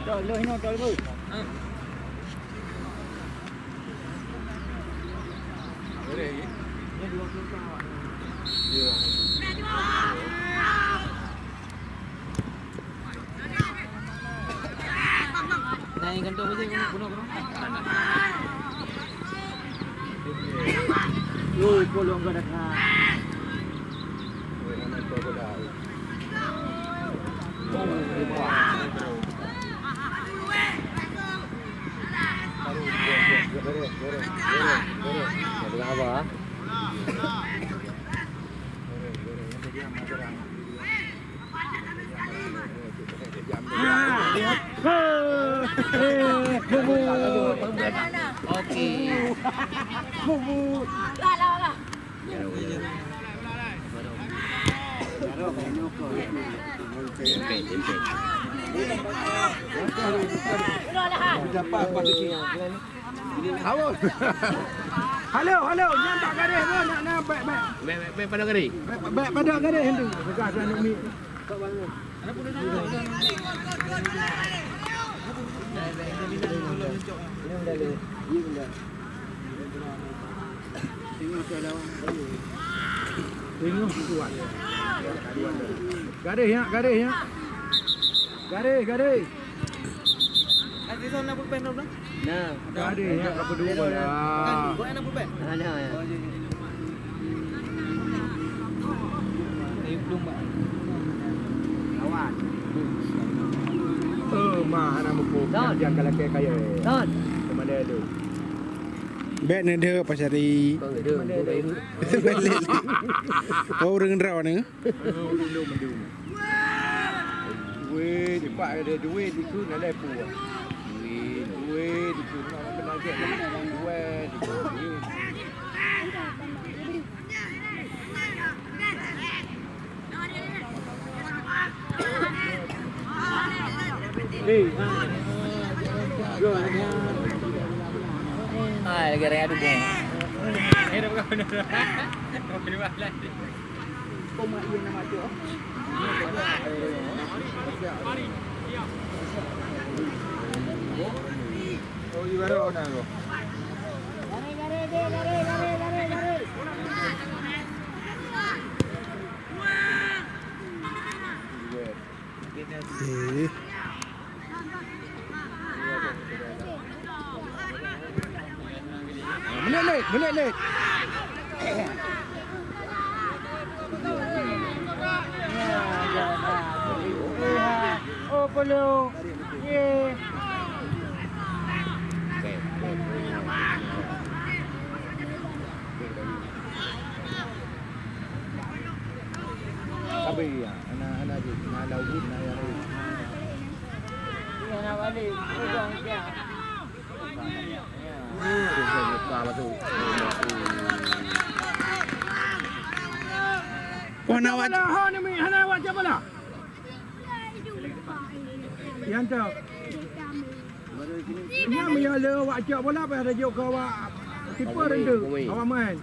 Tolong ini tolong. Boleh lagi? Ini 20 tahun. Ya. Naik kantor aja bunuh. Ui, kolong kau dah. Mana kau dah? Okey. Bubut. Lah. Dapat apa tu? Awak. Halo, jangan tak garis pun nak baik. Baik pada kari. Baik pada garis hendak. Dekat sana mi. Tengok tuan. Garis ya. Garis. Ada zona pulpen dah. Nah, garis ya apa dua lah. Kau nak pulpen? Ada ya. Ini belum pak. Lawan. Mah nak buku. Dia kalau kaya. Don. Mana ada? Bet ni dia apa cari? Balik. Kau orang raw ni? Duit dipak ada duit itu nak lepu. Duit itu nak penajak duit itu. Lagi raya tu pun. Dah bukan benar. Kau kena balas. Kau mak dia nama tu. Oh, ibarat orang tu. Menit. Oh, belum. Ye. Sabi ya, anak je, nak laut nak yang lain. Ini nak balik. Pulang dia. Puan awak. Ha ni mi, hana awak siapa lah? Yang tu. Ni mi ala awak cak bola apa ada jok kau awak. Keeper rendu. Awak main.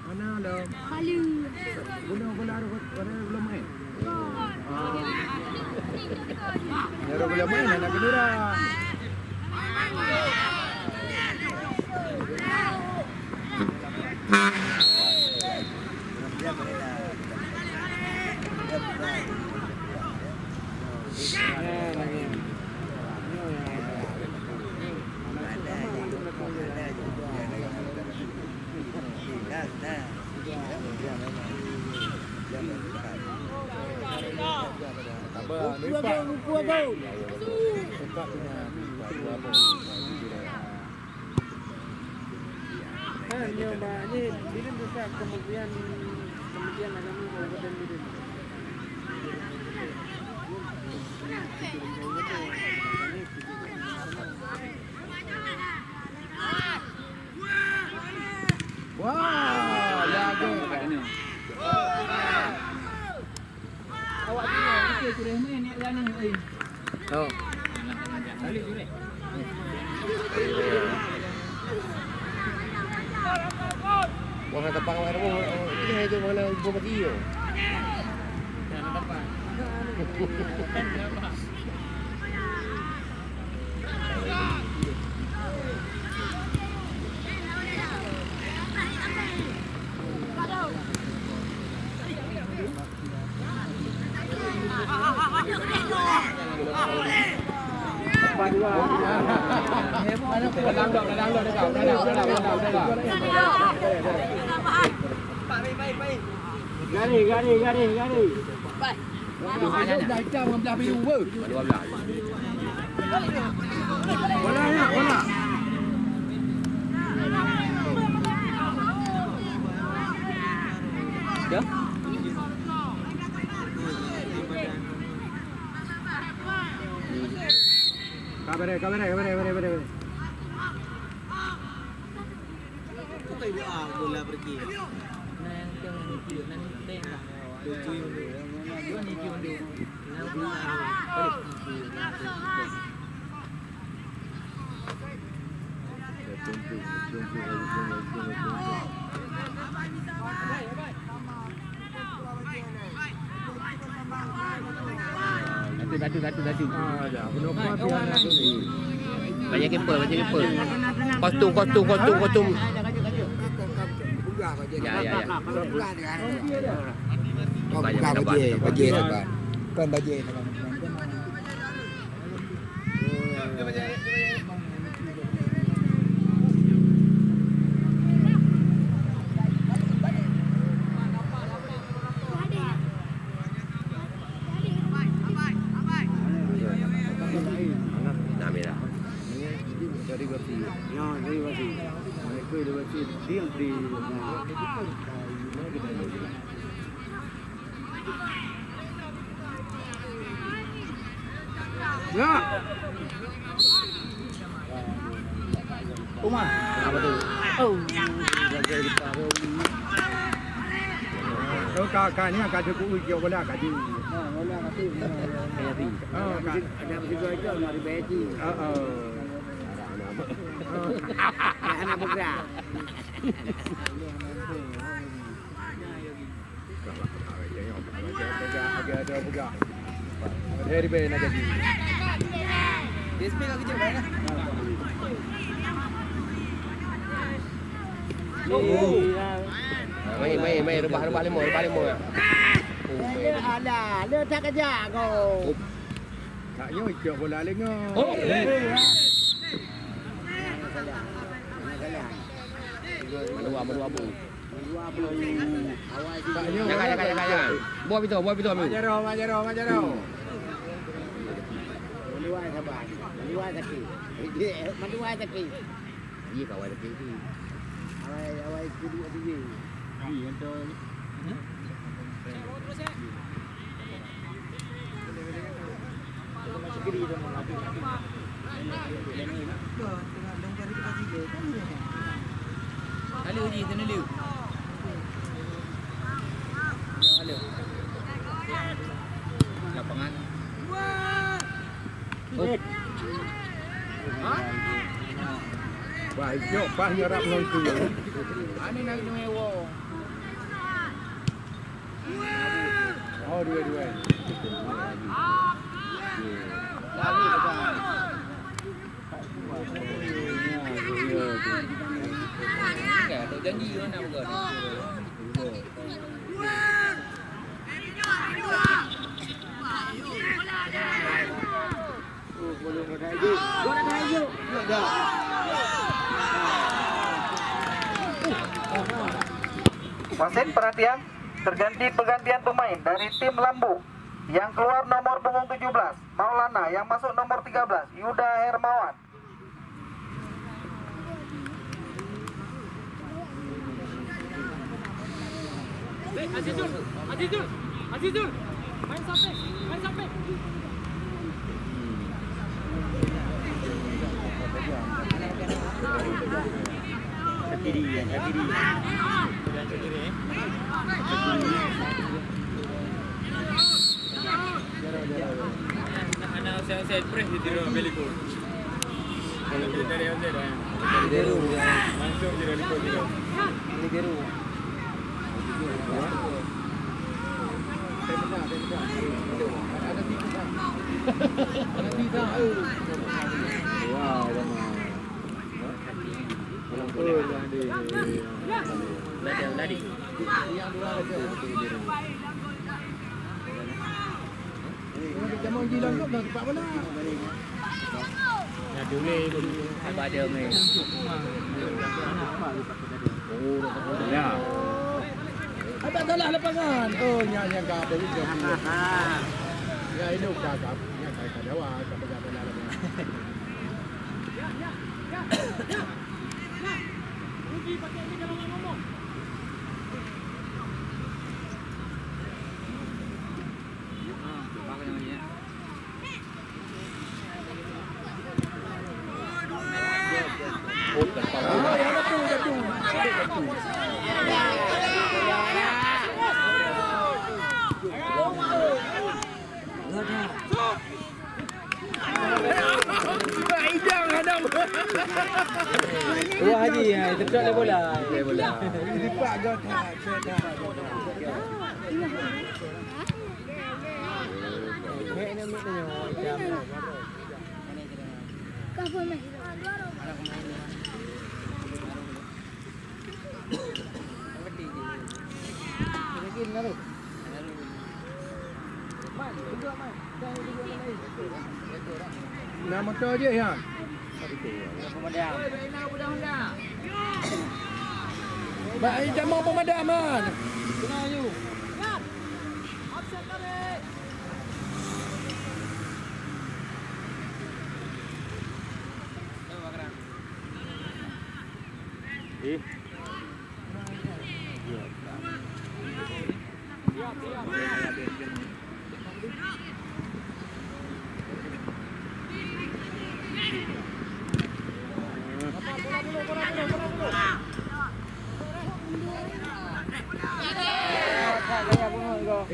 Mana lah? Halu. Guna bola ada belum main. Ya belum main nak kedura. Ini Bilin besar kemudian agama Kabupaten Bilin. Wah, lagu kena. Awak tu sudah main ni lana ni. Oh. Balik sudah. Wah, tak pang awak ni. Ini itu mana ibu bagi yo. Dah dapat. Gari. Dah jam dengan belah biru ber. Bola. Ya. Kabar. Bola pergi. Batu. Banyak keeper. Kostum. Ya. Bukan bajai terbang. Bukan bajai terbang. Dari basi. Mereka dari basi dia beri. Ya. Umar. Apa tu? Oh. Kakak ni kakak aku uji bola kat dia. Bola kat tu. Ada bertiga aja mari beti. Anak bergerak. Agak buka. Dari bayi nak jadi. DSP kau kerja mana? Main rubah lima. Alah, lu tak kerja kau. Tak yo ikut bola lengo. Oh. Menua bu. Jangan. Buat itu. Majaro. Meluai sabar. Meluai sakit. Iya kawan lagi tu. Awai kudu dia. Untuk masuk kiri tu mau Halo uji sana dulu. Halo. Lapangan. Wah, jok pas nyerap nonton. Ani nak mewo. Oh, dua. Lagi dekat. Enggak, ada janji orang nak buat. Wasit perhatian, terganti pergantian pemain dari tim Lambu. Yang keluar nomor punggung 17 Maulana, yang masuk nomor 13 Yuda Hermawan. Azizul. Main sampai. Kiri. Anak saya press di tiru beliko. Kalau kita dari onde dah. Dari langsung di beliko juga. Ini biru. Ada Nanti tahu. Wah, lama. Lari. Yang dua aja. Jamu jilang kau dah tempat mana? Nah, dulu apa ada ni? Oh, ya. Ada salah lapangan. Oh, yang kau ada juga. Ya, ini udah kau. Ya, kau dah wah, kau dah benar. Rugi pakai ini kalau ngomong. Wah Haji, tercok le bola. Ini Pak Gota. Nah, motor je ya. Baik, jamu pemadaman. Kena you.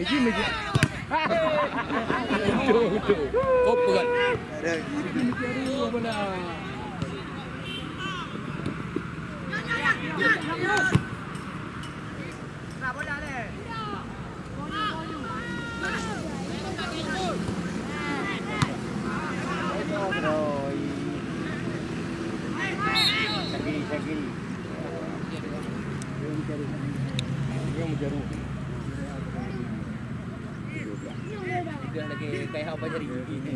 Jim je. Betul. Oh, pegang. Dia lagi kayak apa jadi ini.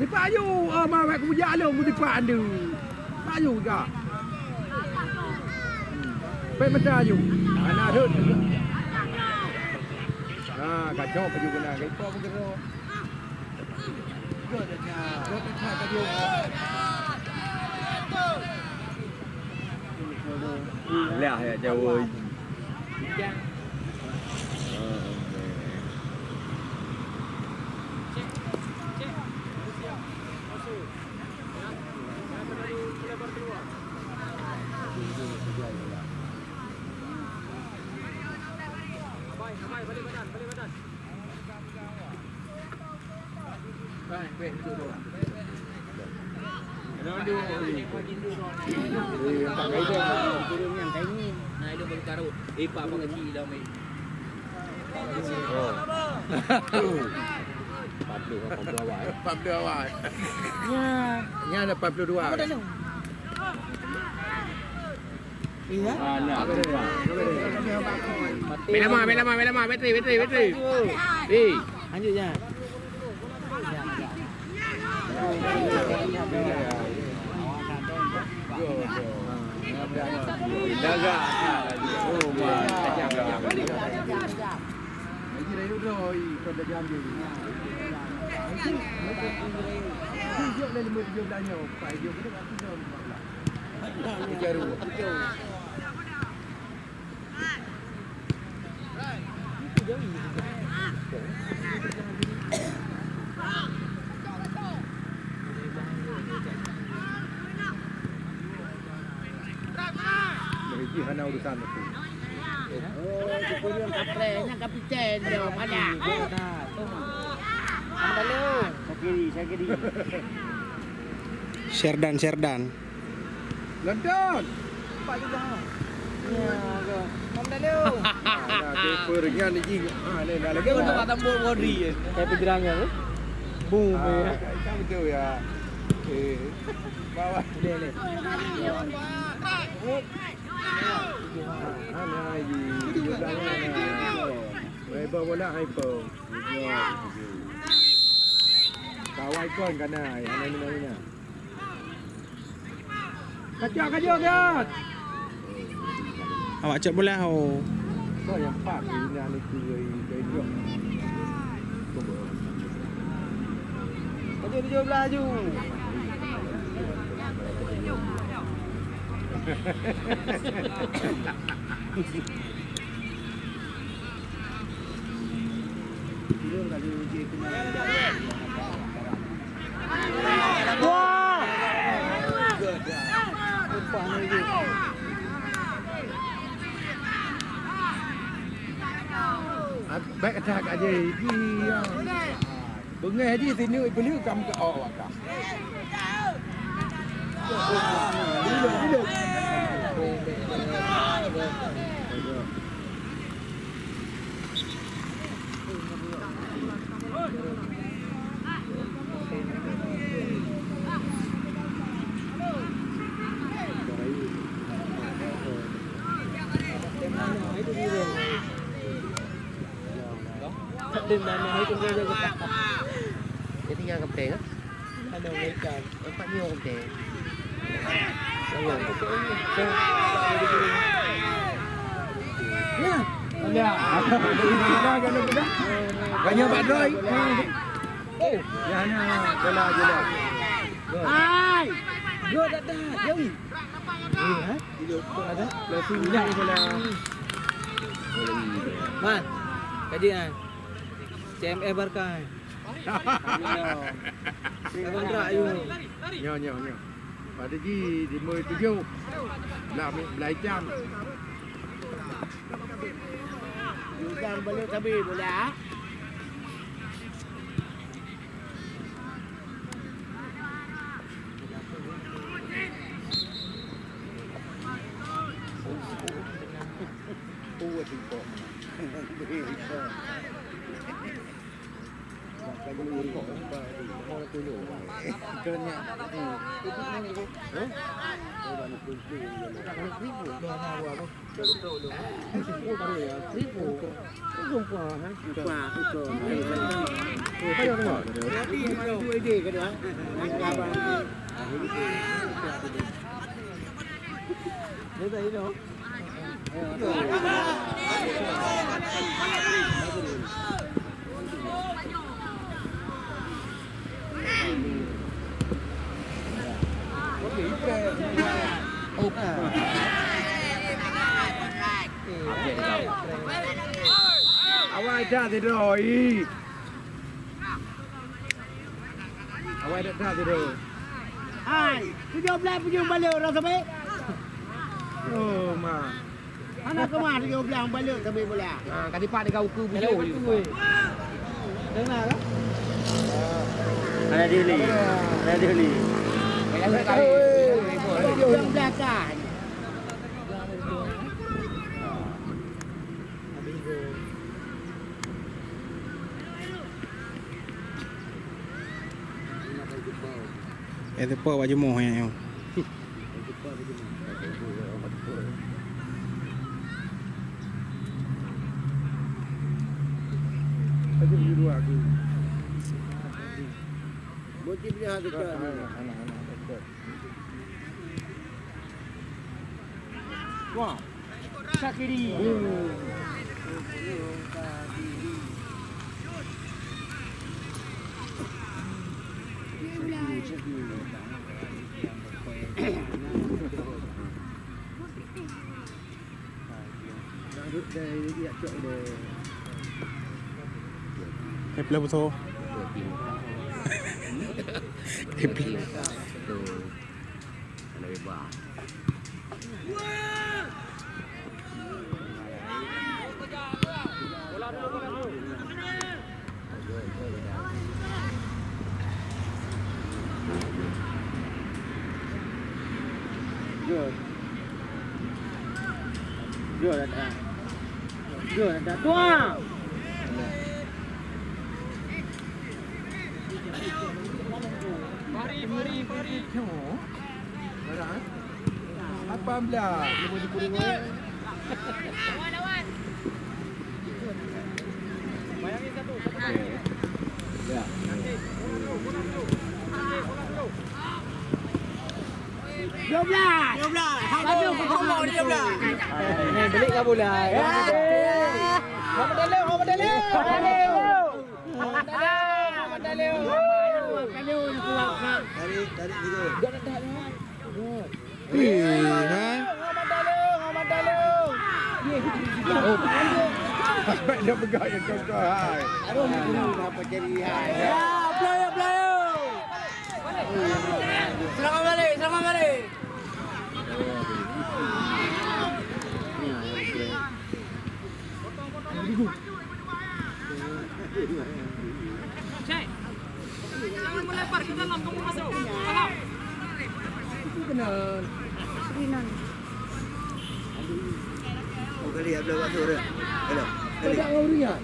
Di payu, mawak ku jalan ku di pandu. Payu juga. Pe matayu. Anak dut. Kacau payu kena ke apa bergerak. Gua dah tadi. Lihat ya jauh. Pak apa lagi dah mai. Pablo awal. Nya ada Pablo 2. Iya. Melama, bateri. Lanjut je. Jaga. Oh, Ini dah duduk, kau dah diambil. Tunjuk dah 5-17 nya. Pak dia kita tak tunjuk. Jaru. hana urusan itu. Oh, sepuluh kaprenya kapiten dia mana? Ambalu. Sakiri. Sherdan. London. Pak juga. Ya, go. Ambalu. Nah, kepernya ni jing. Ni dah lagi. Dia untuk tambul Rodri. Kayak penjerangnya tu. Boom. Kan betul ya. Bawah dia ni. Hyper bola hyper. Kawai kon kana ai ana. Kacau. Awak cek bola oh. Kau yang pak ni ni tu gay jok. Kacau 17 ju. Wah. Baik attack aja. Dia. Bengai dia sini beli kam ke awak kah. Hidup. Đừng mà nói chúng tôi được tập. Cái thứ hai cầm tiền á. Anh đâu lấy trời, có nhiều cầm tiền. Banyak bạn rồi. Jangan jelas. Ai? Gua dah jauh. Hah? Hidup ada. Langsungnya bola. Man. Tadi kan. CME Barca. Abang gerak you. Nyo. Pada ji 57. Nak belajar. Bukan balik sabi bola. Awak dah tidur. Awak dah tidur. Hai, 17 punya balik orang sampai. Oh, ma. Anak ke mana 17 balik sampai bola. Ha, kali pak dia kau ke bujur. Dengar kan? Ada dili. Yang belakang. Itu apa baju moh yang. Ada biru aku. Motif dia ada ke? Anak-anak. Wah. Sakiri. Rút đây đi ạ chọi đề. Hep lah betul. Hep. Good. Good ada. Good ada. Tuang. Fari. Apa ambil? Ibu di kurung. Lawan. Bayangin satu. Ya. Ini beli ke bola. Dia pegang yang kau hai. Aduh, apa jadi hai. Player. Selamat balik. Cek. Jangan melempar ke dalam, kamu masuk. Paham? Itu kena. Kali ada waktu dah. Hello. Tidak ngurian.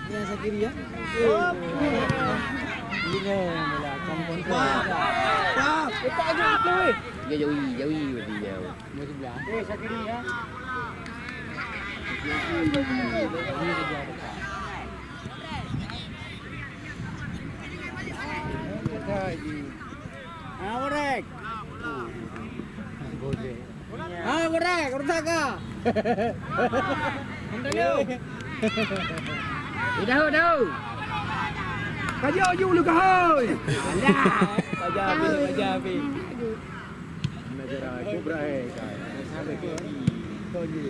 Yang sakit ya. Ini bola kampung tu. Lepas aja tu weh. Dia jauhi berarti jauh. Mesti belah. Sakiri ya. Korek. Boleh. Korek, urutaka. Dah. Kajau ju lu kahoi. Pajabi. Najara kubra hai. Sampai ke kau ni.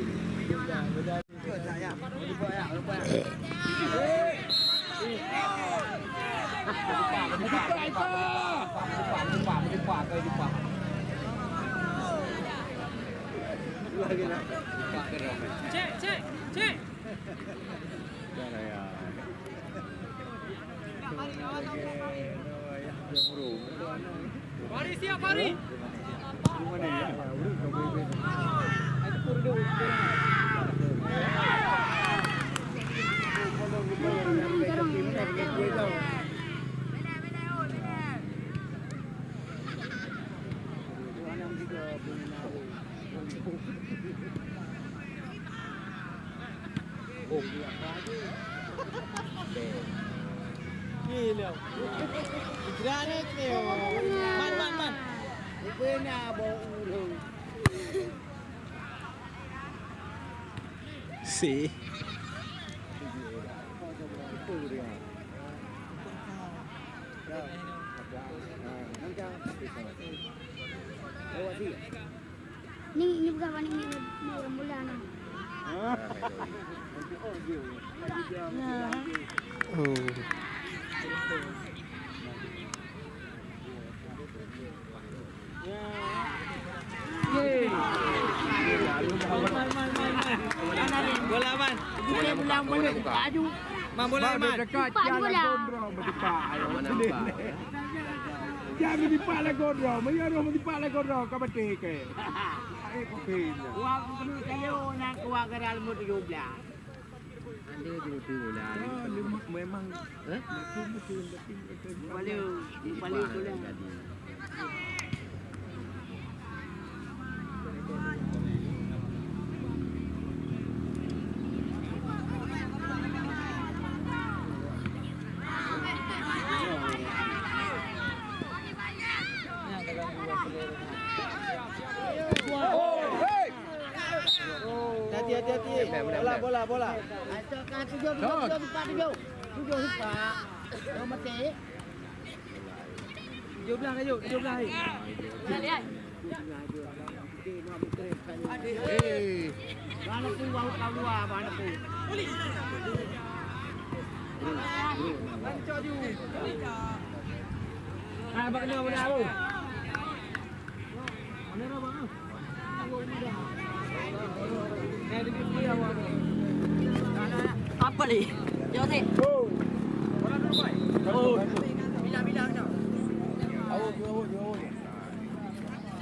Cek. Fari siap, Fari. Gila. Granit ni. Man. Rupanya bau ulu. Si. Ni bukan panik ni bulan. Oh. Bola man. Kita pulang boleh baju. Man bola man. Dekat jalan gondrong berdekat. Mana nampak? Jangan dipala gondrong. Mayroong dipala gondrong ka bati ke. Ai kokil. Wag kami kayo na kuha ka ral mo 17. Anda je tu bola. Memang Balik bola. Hati-hati. Bola. Tekan 7 himpa. Nomor 3. 17 hari. Lihat. Mana pun wau kau luar mana pun. Ah, bak kena benda apa? Apa ni? Jom ni.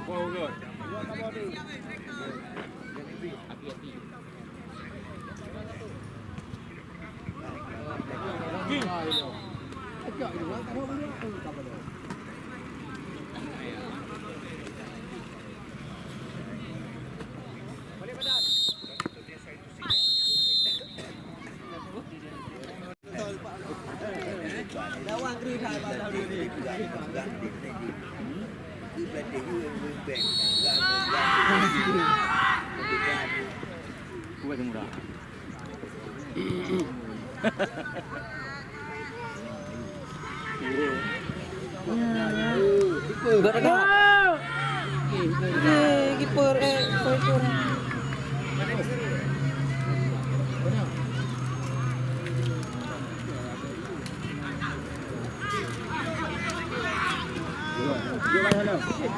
Wow, good. Kuat murah. Kiper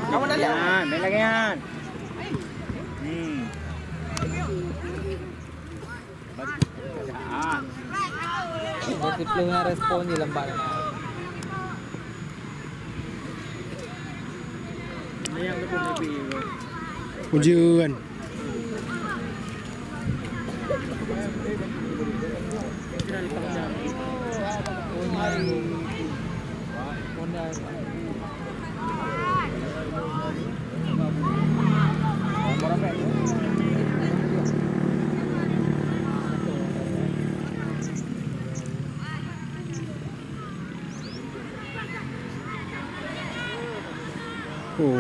Kamu dah lihat? Main lagi kan. Disiplin respon je lambat. Ni yang betul lebih. Hujan. Oh.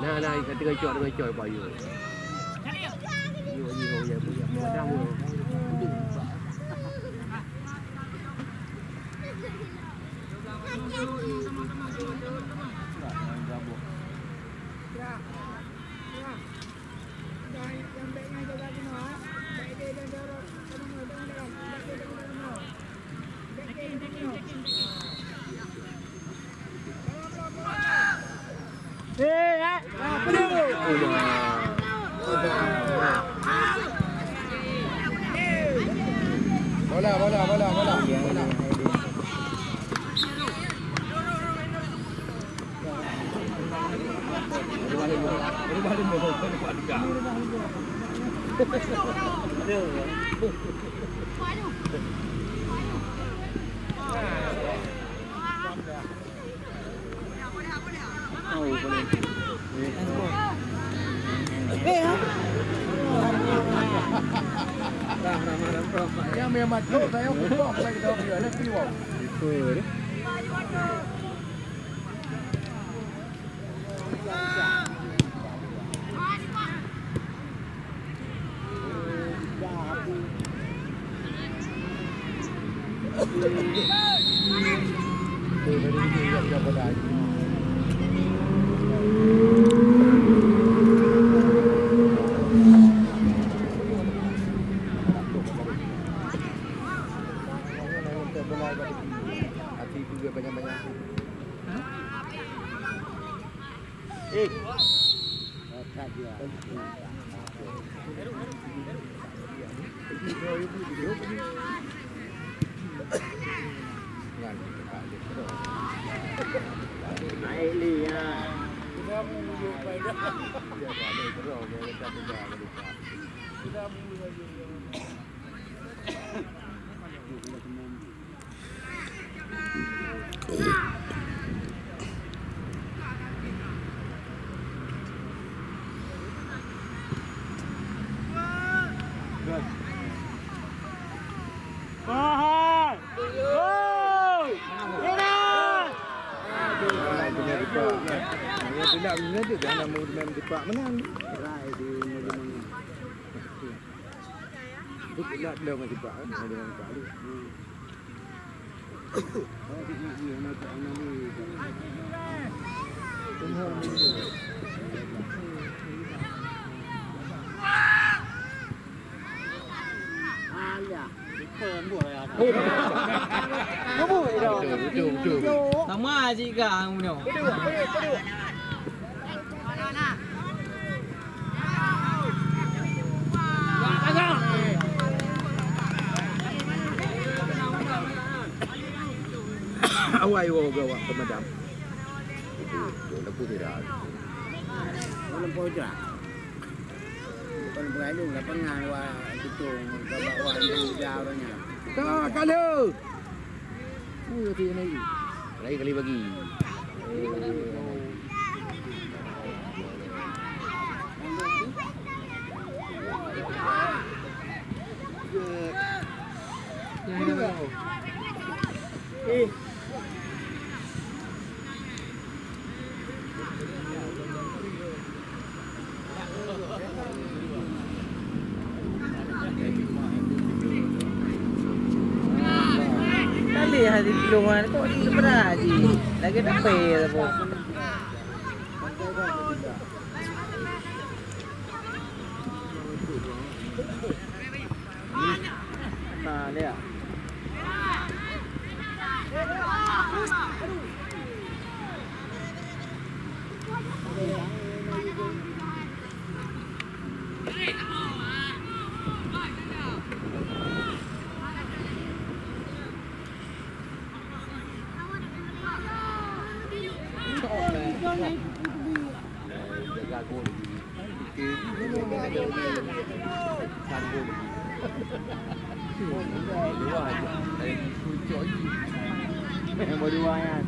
Nah, kata kecok payu. Yo, padang tu. Bola. Yang memang tu saya buat lagi dah dia nak keluar. Hati juga banyak-banyak. Tidak benar juga nak mau main depak menang. Rai di mana-mana. Itu nak dah macam apa? Ada orang kali. Oh, dia nak anak ni. Sama aja kang punya. Awak awak pemadam. Lampu tidak. Lampu tidak. Bukan beradu, lapangan wah tutung, bawa wah jauhnya. Tak kalau. Tadi lagi. Lagi kali bagi. Kali hari keluar kok di beraji. Lagi dapat apa? Nah, dia. Berdua kan.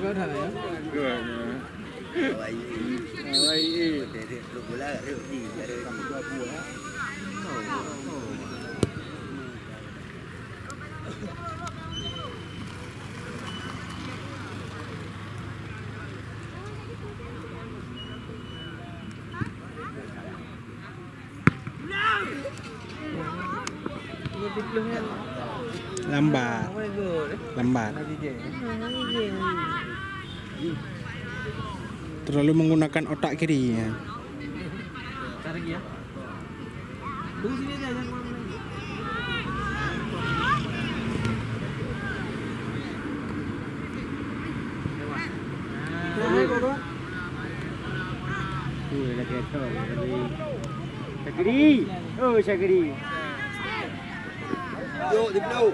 Kau dah ya? Baik. Lu bola ada di ada dua buah. Lambat. Lambat. Terlalu menggunakan otak kiri ya. Cari dia. Tunggu sini aja jangan kemana-mana. Dah kereta Syakiri. Oh Syakiri. Yo di belau.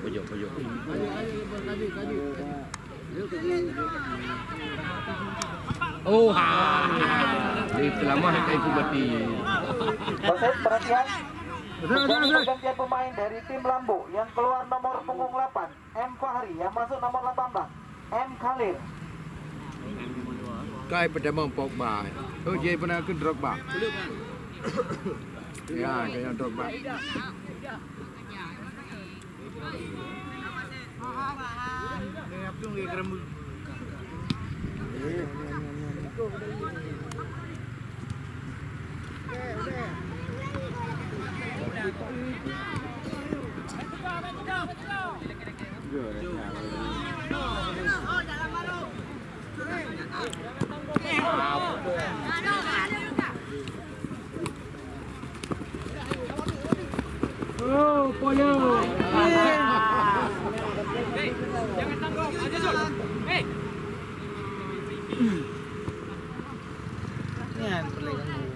Pojok. Oh ha. Dia selama hari itu berarti. Wasit perhatian. Pergantian pemain dari tim Lambu yang keluar nomor punggung 8 M Fahri, yang masuk nomor 18 M Khalil. Kai pertama Pogba. Oh dia pernah ke Drogba. Ya, kayak Drogba. Oh, Polio. Jangan tanggung aja Sul. Hei. Yan, pelai ganggu.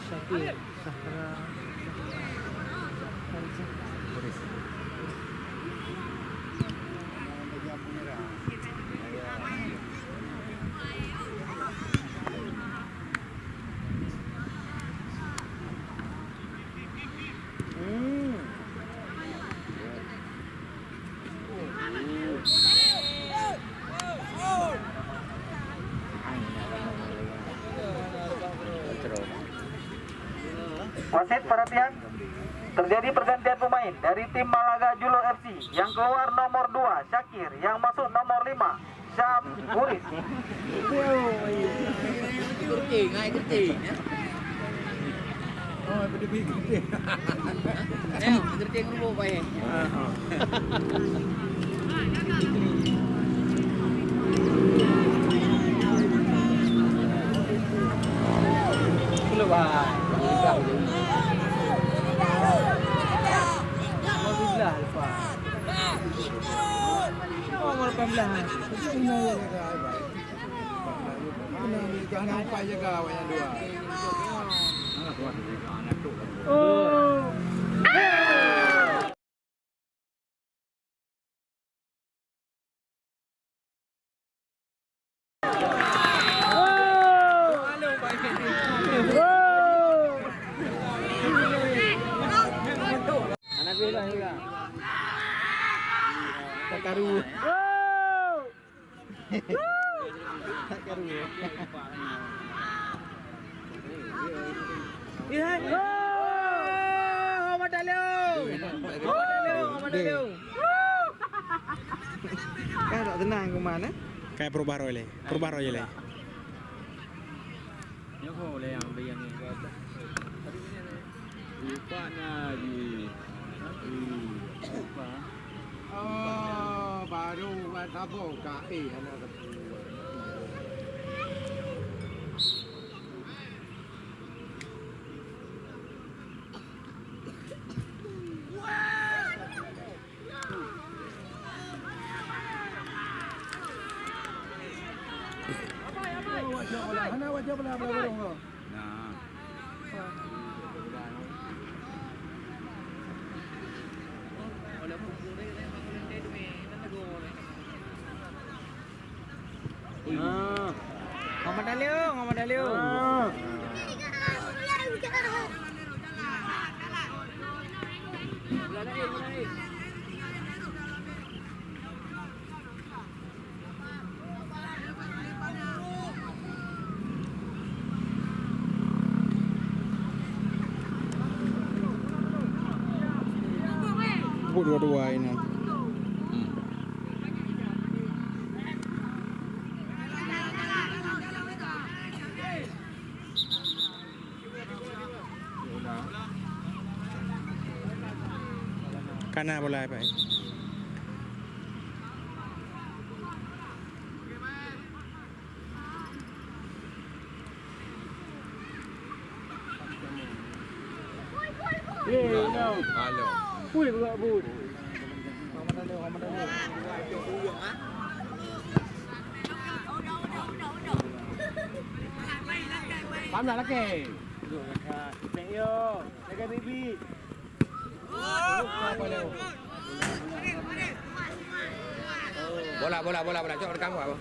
Syakir Sahra Wasit perhatian. Terjadi pergantian pemain dari tim Malaga Julo FC. Yang keluar nomor 2 Syakir, yang masuk nomor 5 Syam Huris. Oh, berdebih gede. Gerting rubuh baik. Keluar. Alhamdulillah Alfa. Nomor 18. Jangan lupa jaga awak yang dua. Oh. Anak bela juga. Takaru. Takaru. Lihat. Kan tak tenang ke mana? Kayak Perubahan Royal. Perubahan Royal. Nhớ hồ lên làm bây giờ nghe lupa lagi. Oh, baru apa KE anak kedua. Wajah belah barang kau. Nah. Ngomong Dalio. Dua-dua ini. Kana bola apa? Halo. Pui pula bud. Bám lại lắc kè. Mẹ yêu, jaga baby. Bola, coba rekam apa?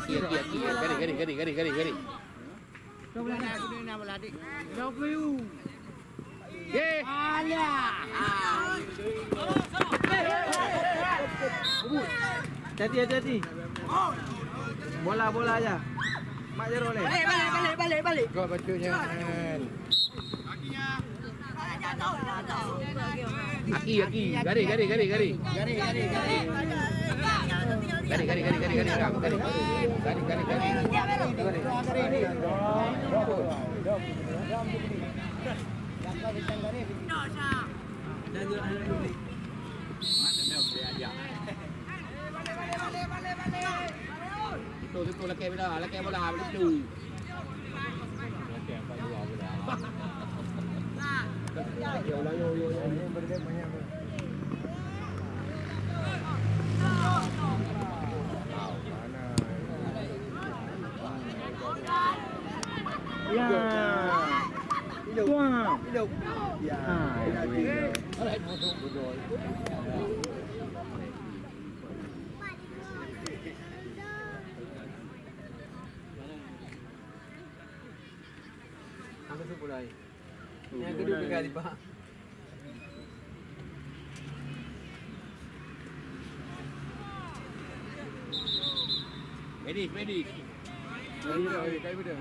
Aki. Gari. Hati-hati. Bola aja. Mak Jero boleh. Balik. Kau batunya. Aki. Gari. Itu laki bola itu. Ya. Wah. Ya. Angkat sepulai. Yang kedua kali Pak. Medik. Kayu dah. Kayu dah.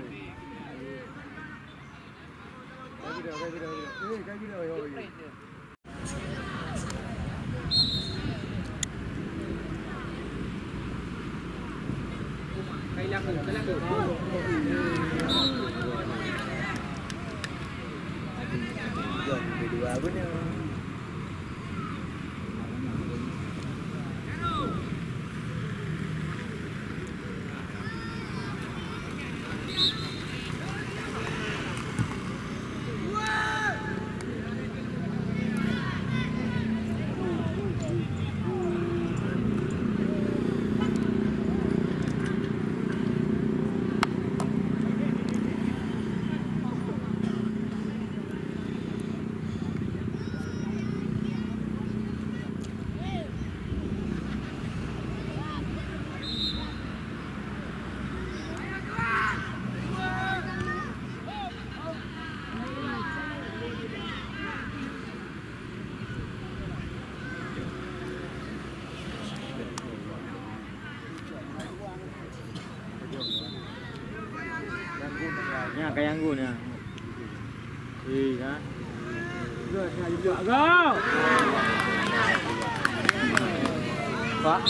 Berdua pun ya. Ya, kayak anggun ya. Kan? Go. Pak.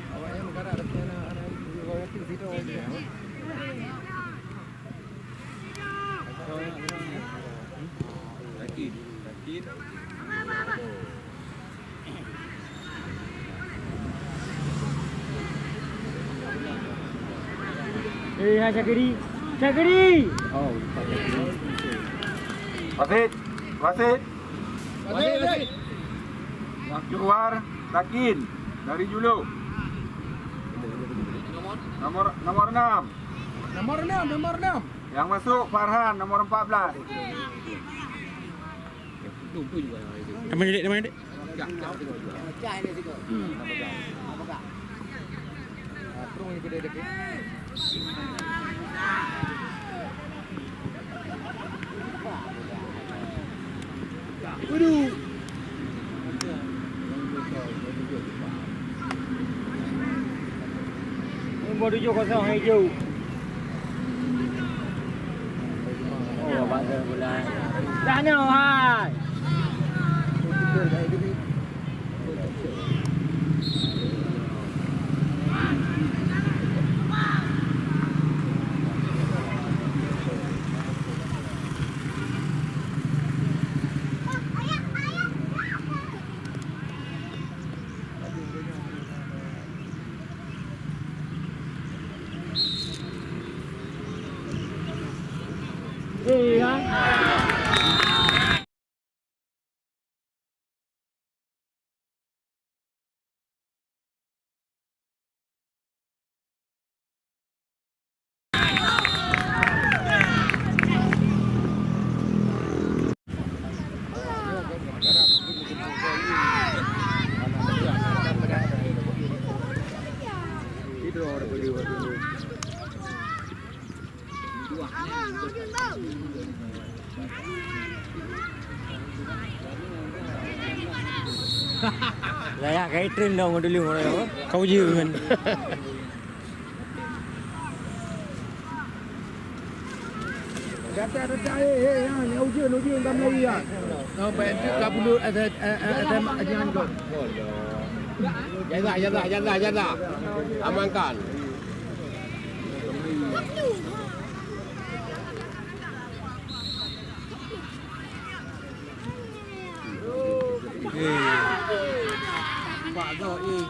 Awaknya negara ada anak royalty situ aja. Yakin. Hai Syakiri. Oh, Wasit. Keluar Takin dari Julu. Nomor 6. Nomor 6. Yang masuk Farhan nomor 14. Nama dia? Terus ini gede dek. Waduh. Nombor 7-0 hijau. Oh, bangga bola. Sana hai. Iya. Layak kayak train dong dulu apa? Kau je kan. Kata ada yang ujian dalam lagi ya. Oh, baik kabulu ada ajian kau. Jaga. Amankan. Pak kau ini.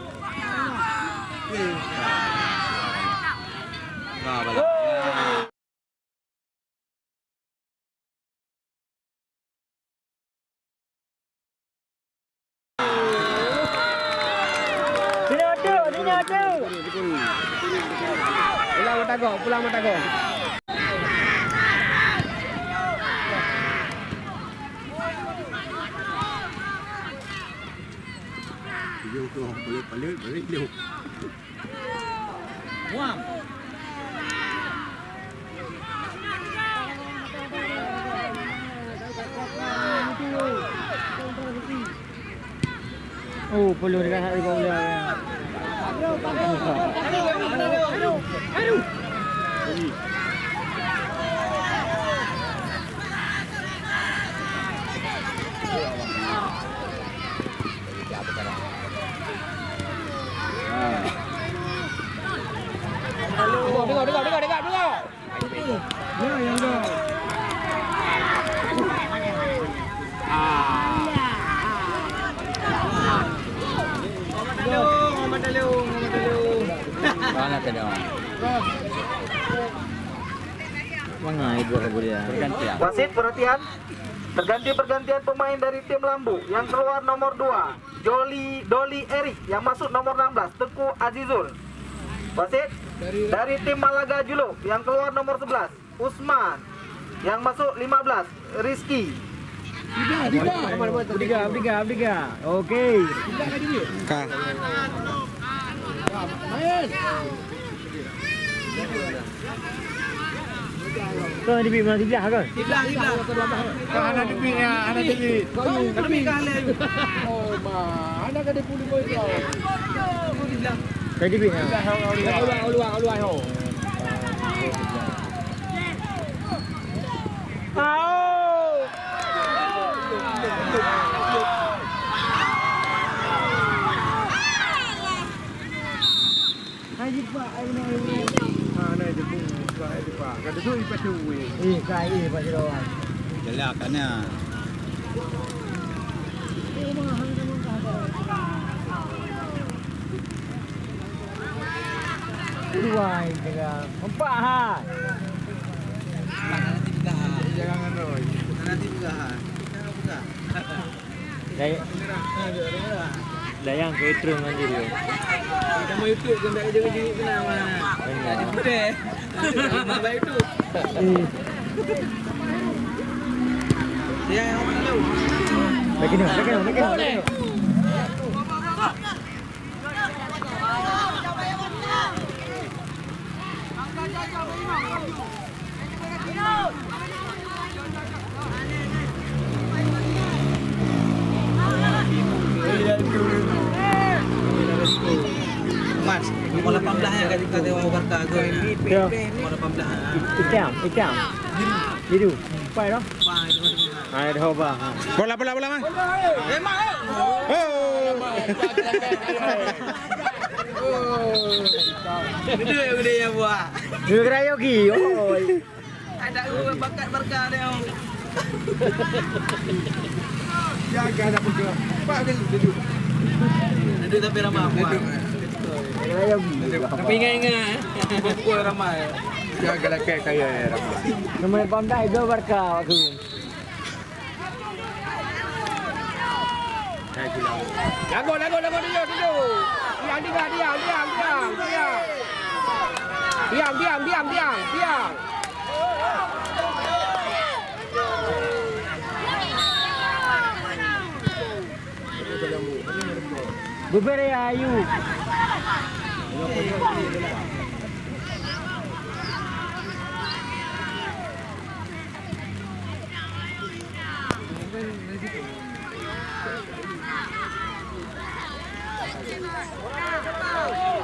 Pulang Batagor. Balik. Muam. Oh, perlu dekat hati kau boleh. Aduh. Dengar. Ya, yang dah. Mana tadi orang? Mana ibu boleh bergantian? Wasit perhatian. Pergantian pemain dari tim Lambu. Yang keluar nomor 2 Doli Erik, yang masuk nomor 16 Teku Azizul. Wasit dari tim Malaga Juluk, yang keluar nomor 11 Usman, yang masuk 15 Rizky. Tiga. Okey. Kah. Kau di mana sebelah kan? Sebelah. Anak dipiknya, anak dipik. Kau dipik kali. Oh, anak ada pulih kau itu. Kau di mana? Luar. Kada tu ipat tu. Kai Pak Jerawan. Jelakannya. Dua tiga. Empat ha. Jangan Roy. Nanti juga. Dayang ketrung nanti dia. Nama YouTube kan tak jerit kenal mana. Ada putih. Nama YouTube. Dia yang tahu. Lagi ni. Mas, nomor 18 ya kata orang Barca tu. Nomor 18. Ikan. Biru. Pai dah. Pai tu. Ai dah ba. Bola mang. Gede yang buat. Dia kira yogi. Oi. Ada bakat Barca dia. Jaga nak pergi. Pak dia duduk. Ada tapi ramai apa? Kira yogi. Tapi ingat. Kuat ramai. Jaga lelaki kaya ramai. Nomor pandai do Barca aku. Lagu duduk. Diam. Bubere ayu.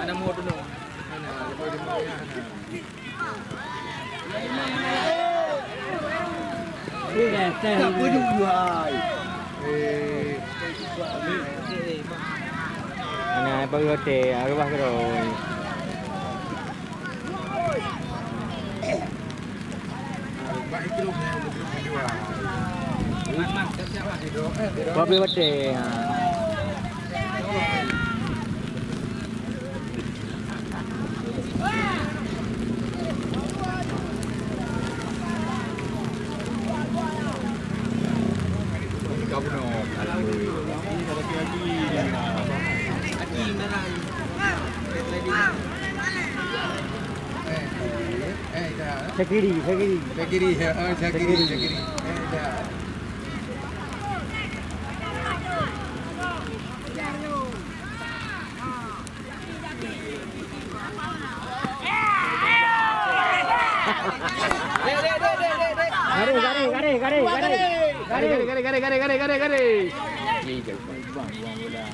Ada mau dulu. Tak boleh buat. Ana bagi hotel, aku bah keroi. Baik kilo ni untuk jual. Bagi hotel. Syakiri. Syakiri. Syakiri. Garis. Ni je buang bola.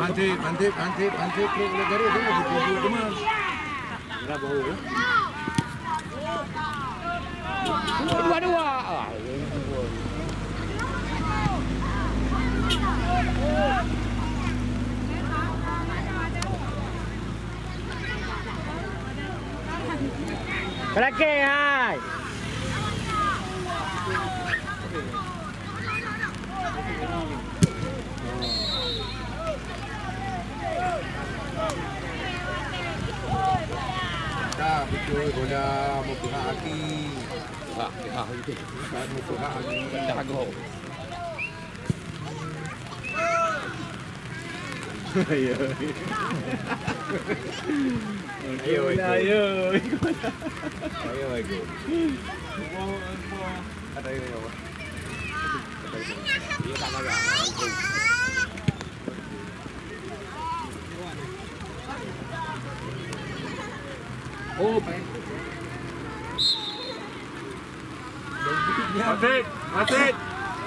Mantip. Boleh garis tu masih tujuh kemas. Dah bau. Dua. Belakang hai. Dah betul bola mempunyai hati. Pihak itu. Mempunyai hati benda agak.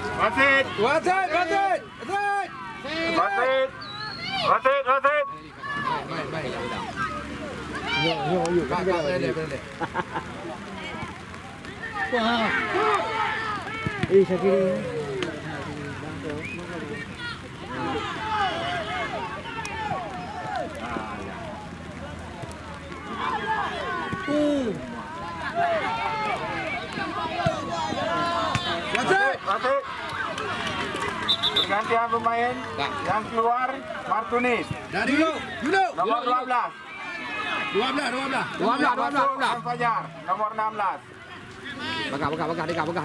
Wasit. Baik. Yuk. Kakak boleh. Wah. Syakiri. Wasit. Pergantian pemain yang keluar Martunis. Dari dulu. Nomor 12. 12. Fajar. Nomor 16. Bakar.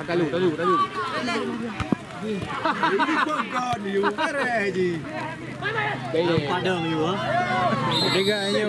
Dalu. Ini pun kau ni, kare je. Padang you ah. Tiga ayo.